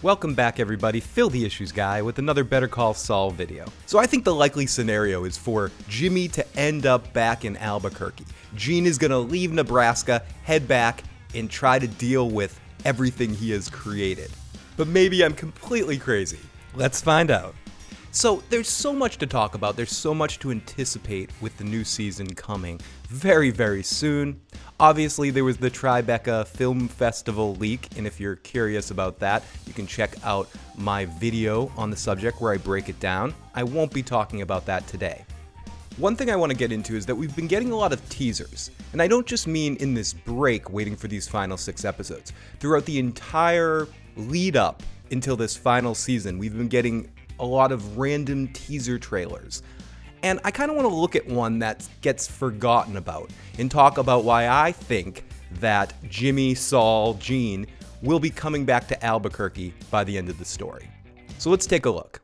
Welcome back everybody, Phil the Issues Guy with another Better Call Saul video. So I think the likely scenario is for Jimmy to end up back in Albuquerque. Gene is gonna leave Nebraska, head back, and try to deal with everything he has created. But maybe I'm completely crazy. Let's find out. So there's so much to talk about, there's so much to anticipate with the new season coming very, very soon. Obviously there was the Tribeca Film Festival leak, and if you're curious about that, you can check out my video on the subject where I break it down. I won't be talking about that today. One thing I want to get into is that we've been getting a lot of teasers, and I don't just mean in this break waiting for these final 6 episodes. Throughout the entire lead up until this final season, we've been getting a lot of random teaser trailers. And I kind of want to look at one that gets forgotten about and talk about why I think that Jimmy, Saul, Gene will be coming back to Albuquerque by the end of the story. So let's take a look.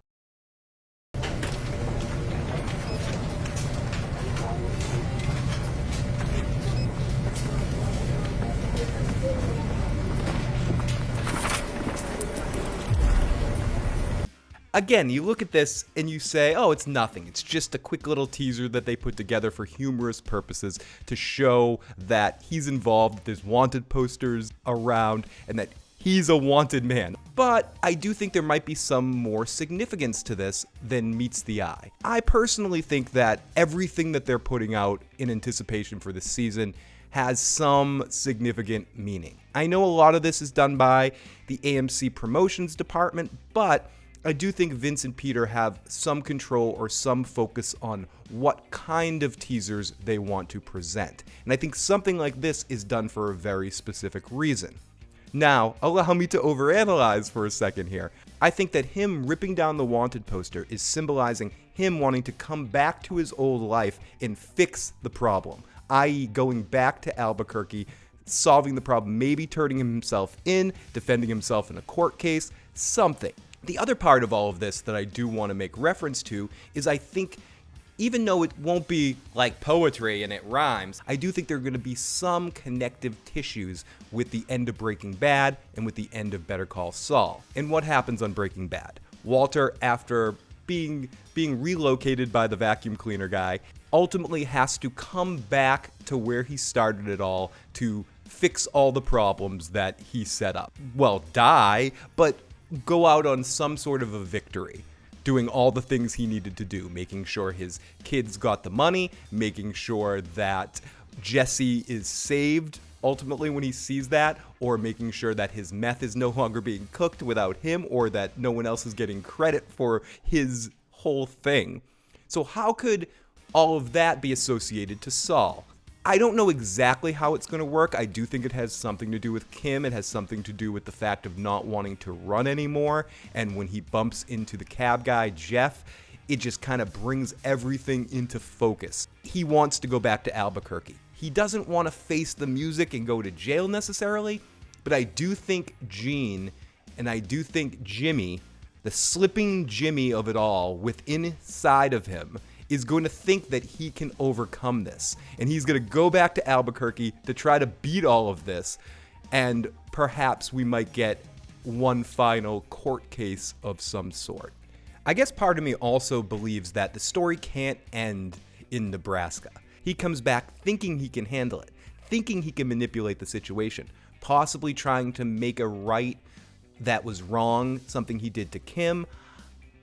Again, you look at this and you say, oh, it's nothing. It's just a quick little teaser that they put together for humorous purposes to show that he's involved, there's wanted posters around, and that he's a wanted man. But I do think there might be some more significance to this than meets the eye. I personally think that everything that they're putting out in anticipation for this season has some significant meaning. I know a lot of this is done by the AMC promotions department, but I do think Vince and Peter have some control or some focus on what kind of teasers they want to present. And I think something like this is done for a very specific reason. Now, allow me to overanalyze for a second here. I think that him ripping down the wanted poster is symbolizing him wanting to come back to his old life and fix the problem, i.e. going back to Albuquerque, solving the problem, maybe turning himself in, defending himself in a court case, something. The other part of all of this that I do want to make reference to is I think, even though it won't be like poetry and it rhymes, I do think there are going to be some connective tissues with the end of Breaking Bad and with the end of Better Call Saul. And what happens on Breaking Bad? Walter, after being relocated by the vacuum cleaner guy, ultimately has to come back to where he started it all to fix all the problems that he set up. Well, die, but go out on some sort of a victory, doing all the things he needed to do, making sure his kids got the money, making sure that Jesse is saved ultimately when he sees that, or making sure that his meth is no longer being cooked without him, or that no one else is getting credit for his whole thing. So how could all of that be associated to Saul? I don't know exactly how it's going to work. I do think it has something to do with Kim. It has something to do with the fact of not wanting to run anymore. And when he bumps into the cab guy, Jeff, it just kind of brings everything into focus. He wants to go back to Albuquerque. He doesn't want to face the music and go to jail necessarily, but I do think Gene and I do think Jimmy, the slipping Jimmy of it all within inside of him, is going to think that he can overcome this. And he's going to go back to Albuquerque to try to beat all of this. And perhaps we might get one final court case of some sort. I guess part of me also believes that the story can't end in Nebraska. He comes back thinking he can handle it, thinking he can manipulate the situation, possibly trying to make a right that was wrong, something he did to Kim.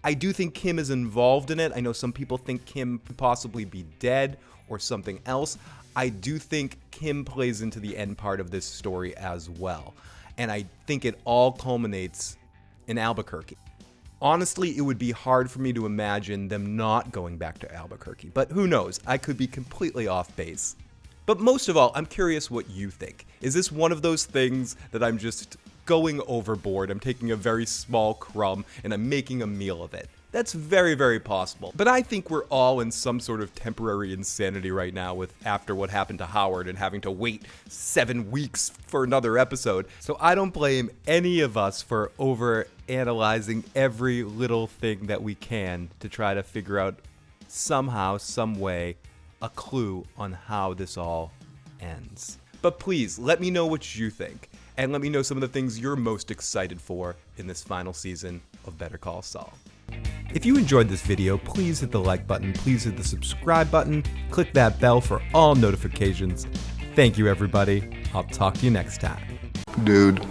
I do think Kim is involved in it. I know some people think Kim could possibly be dead or something else. I do think Kim plays into the end part of this story as well. And I think it all culminates in Albuquerque. Honestly, it would be hard for me to imagine them not going back to Albuquerque, but who knows? I could be completely off base. But most of all, I'm curious what you think. Is this one of those things that I'm just going overboard? I'm taking a very small crumb and I'm making a meal of it. That's very, very possible. But I think we're all in some sort of temporary insanity right now after what happened to Howard and having to wait 7 weeks for another episode. So I don't blame any of us for over analyzing every little thing that we can to try to figure out somehow, some way, a clue on how this all ends. But please, let me know what you think. and let me know some of the things you're most excited for in this final season of Better Call Saul. If you enjoyed this video, please hit the like button, please hit the subscribe button, click that bell for all notifications. Thank you, everybody. I'll talk to you next time. Dude.